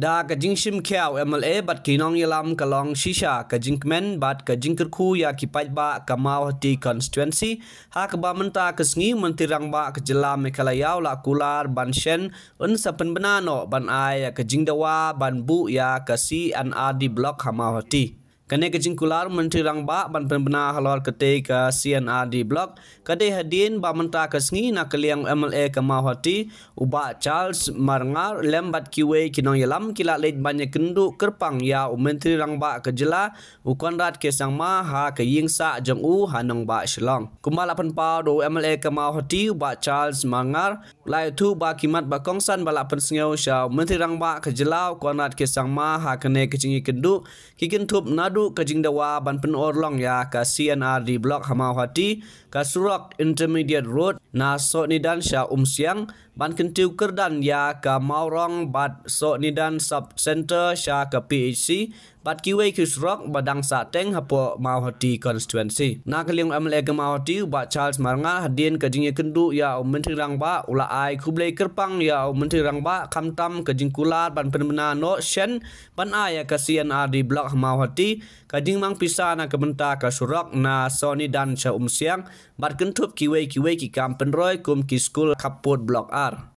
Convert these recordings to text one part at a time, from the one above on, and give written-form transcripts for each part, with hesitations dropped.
Da kajing shim kiao MLA bat kinong yalam kalong shisha kajing kemen bat kajing kerku ya kipai ba kamau hati constituency ha keba menta kesngi mentirang ba kejela Mekalayau la kular ban shen un sapen benano ban ai ya kajing dawa ban bu ya kasi an adi blok hamau hati. Kane kajing kular mentirang ba ban penbena halor kete ke CNRD blok kade hadin ba menta kesngi na keliang MLA kamau hati uba Charles Marngar lembat kiwe kinong yalam kila leit banyak kendu kerpang ya mentirang ba kejela ukonrat kesang ma ha kaying sa jong u hanong ba shilong kumbala penpau do MLA kamau hati uba Charles Marngar lai tu ba kimat ba kongsan bala pensengau sya mentirang ba kejela ukonrat kesang ma ha kane kajing kendu kikentup nadu kajing dawa ban penorlong ya ka CNRD blok hamau hati ka Surok Intermediate Road na so nidan sya siang ban kentiu kerdan ya ka Maurong bat so nidan sub center sya ka PHC bat kiwe ki Surok badang sa teng hapo mau hati constituency na kaliang MLA ka mau hati ba Charles Marngar hadin kajing kendu ya menteri rang ba ula ai kublai kerpang ya menteri rang ba kamtam kajing kular ban penmena no shen ban aya ka CNRD blok hamau hati kajing mang pisa na kebenta ka Surok na soni dan sya siang bat kentup kiwe ki kam penroy kum ki school kaput blok R.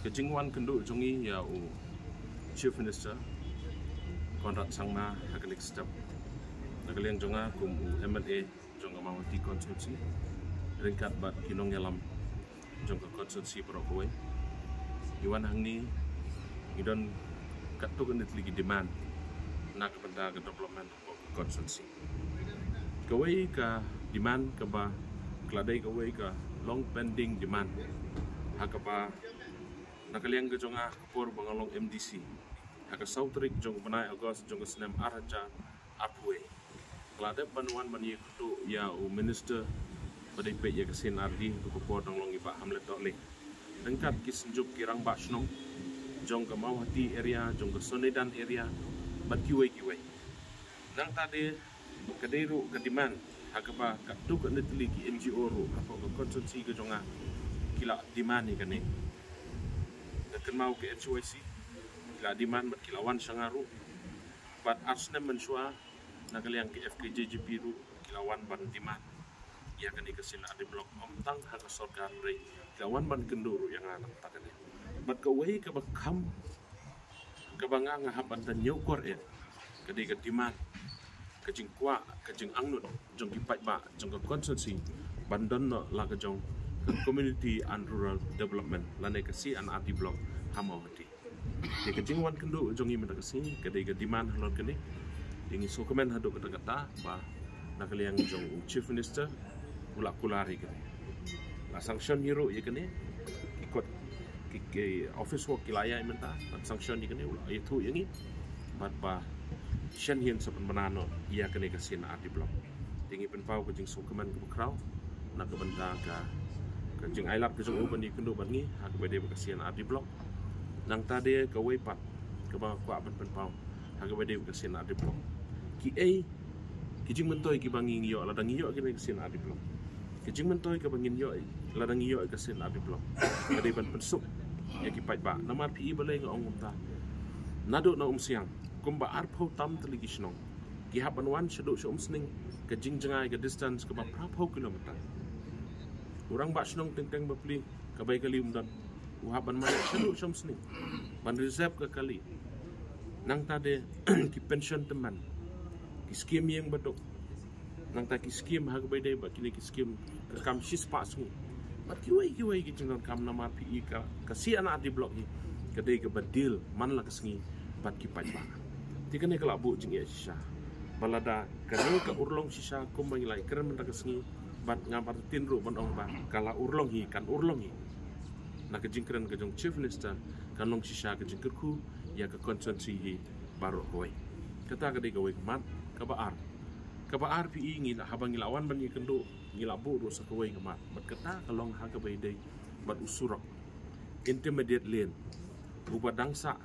Kajing wan kendu jongi ya Chief Minister Konrad Sangma hakalik step nagaliang jonga kum MLA jonga mawati konstitusi ringkat bat kinong yalam jonga konstitusi Parokowe iwan hangni idon katuk nit ligi demand nak benda ke development konstitusi kawai ka demand ke ba kladai kawai ka long pending demand hakapa nakaliang ke jonga kapur bangalong MDC haka sautrik jong benai Agos jong senem araja apwe kladai banuan mani kutu ya minister badai pe ya kesin ardi ku kapur dong long iba hamlet dole dengkat kisenjuk kirang basnong jong ke mau hati area jong ke sonedan area bat kiwe nang tadi kaderu kadiman hakapa katuk netli ki NGO ru apa ke konstitusi ke jonga kila dimani kane ken mau ke HYC kila diman bat kilawan sangaru bat arsnem mensua nakaliang ke FKJGP ru kilawan ban diman ya kani kesin adi blok omtang haka sorgar re kilawan ban kenduru yang anak takane bat kawai ke bakam ke banga ngahaban dan nyokor kadi ke diman kajing kwa kajing angnut jong kipai ba jong ke konstitusi bandon la ke jong Community and Rural Development lane kasi an adi blok hamau hati de kajing wan kendu jongi meta kasi kadai ga demand halon kene dingi sokomen hadu kata ba nakaliang jong Chief Minister ulak kulari kene la sanction hero ye kene ikut ke office work kilaya menta sanction ni kene ulak itu yangi bat ba shen hien saben banano ia kene kasi an adi blok dingi penpau kajing sokomen ke kraw nak benda ka kajing ailap kajing uban di kendu bangi hak bede bekasian adi blok nang tade kawai pat keba kwa ban penpau hak bede bekasian adi blok ki kijing mentoy ki bangi yo ladang yo ki bekasian adi blok kijing mentoy ka bangin yo ladang yo bekasian adi blok bede ban pensuk ya ki pat ba namar pi balai ngong umta nadu na siang kumba arpau tam teligi snong ki haban wan sedu sning kajing jengai ke distance ke berapa kilometer orang bak senong teng-teng bapli kabai kali umdan uhaban mana sedu sini ban reserve ke kali nang tade ki pension teman ki skim yang bedok nang ta ki skim hak bai dai bak ki skim ke kam sis pas ni bat kiwai ki jenggon kam nama PI ka kasi anak di blok ni kadai ke badil man la kesngi bat ki pai ba tikane kala bu jing ya sisa balada kane ka urlong sisa kumbang lai keren men kesngi bat ngabar tinru bandong ba kala urlong hi na kejingkran kejong Chief Minister kanong sisa kejingkerku ya ke konstitusi hi baru kowe kata kadai kowe kemat kabaar PI ngi habang ilawan ban kendo ngilabu ru sa kowe kemat bat kata kalong ha kabai dai bat usurok intermediate lane ubadangsa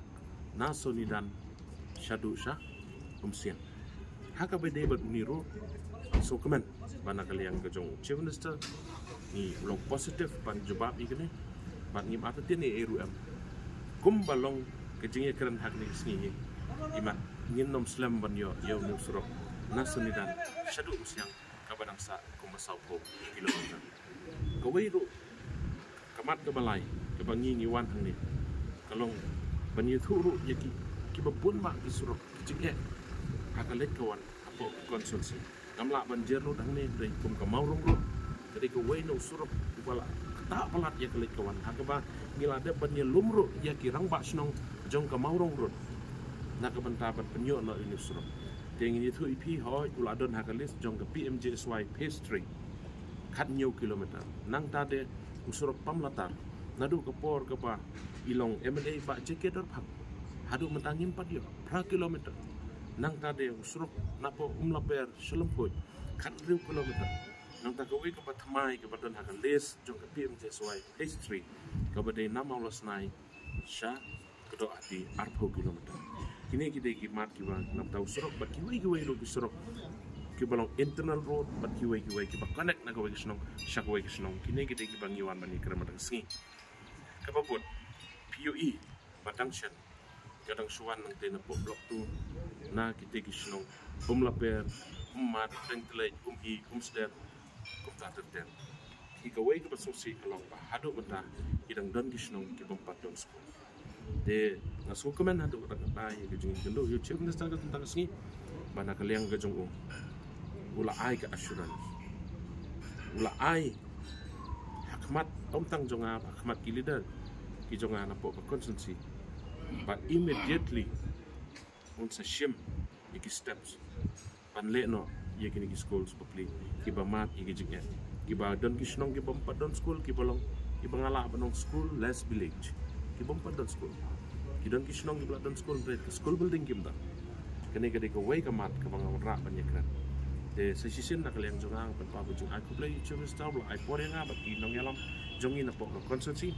na sonidan syadu syah umsian haka bede bat uniro so kemen bana kaliang ke jong chief minister ni ulong positif ban jawab ikene ban ngim atatin ni eru am kum balong ke jinge keren hak ni sngi iman ngin nom slam ban yo ni surok nasunidan shadu usyang kabadang sa kumasau po kilometer kawairu kamat ke balai ke bangi ngiwan hang ni kalong banyi thuru yaki ki babun mak ki surok jinge hakalet kawan apo konsulsi namla banjir ro dang ni dei kum kamau rong ro jadi ke wei no surok bala tak pelat ya kelit kawan hakaba ngila de banyi lumro ya ki rang ba snong jong kamau rong ro nak benta ban penyo no ini surok ting ni thu ipi hoi uladon hakalis jong ke PMJSY phase 3 khat nhiều kilometer nang ta de usurok pamlatar nadu ke por ke pa ilong MLA ba jekedor phak hadu mentangim pat yo pra kilometer nang ta de usurok napo umlaper selempoi khat riu kilometer nang ta ke wi ke patmai ke badon hakalis jong ke PMJSY phase 3 ke bade namaulas nai sha kedo ati arpo kilometer kini kita kimat kiba nam tau surok bat kiwai lo surok kibalong internal road bat kiwai kiba connect na kawai kisnong shakwai kisnong kini kita kibang iwan bani keramatang singi kapapun PUE batang shen kadang suan nang tena po blok tu na kita kisnong laper mat tengtelai hi sdet taterten kikawai kiba sungsi kalong pa hadu benta kidang don kisnong kibang patong school de ngasu komen hadu kata ya gejung gendo yo chief minister ka tentang singi bana kaliang gejung ula ai ka assurance ula ai hakmat tang jonga hakmat ki leader ki jonga na po constituency but immediately on sa shim iki steps pan le no ye kini ki schools popli ki ba mat iki jingya ki ba don ki snong ki bom padon school ki bolong ki bangala banong school less village ki bom padon school ki don ki snong ki padon school bread ki school building kim da kene ke ko way ka mat ka bang ra ban yakran de sa sisin na kaliang jongang pan pa bujung aku play YouTube style ai por yang ba ki nong yalam jongi na po consultancy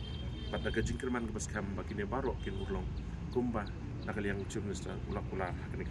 pat daga jingkerman ke baskam ba kini baro kin urlong kumba na kaliang YouTube style ulak-ulak kene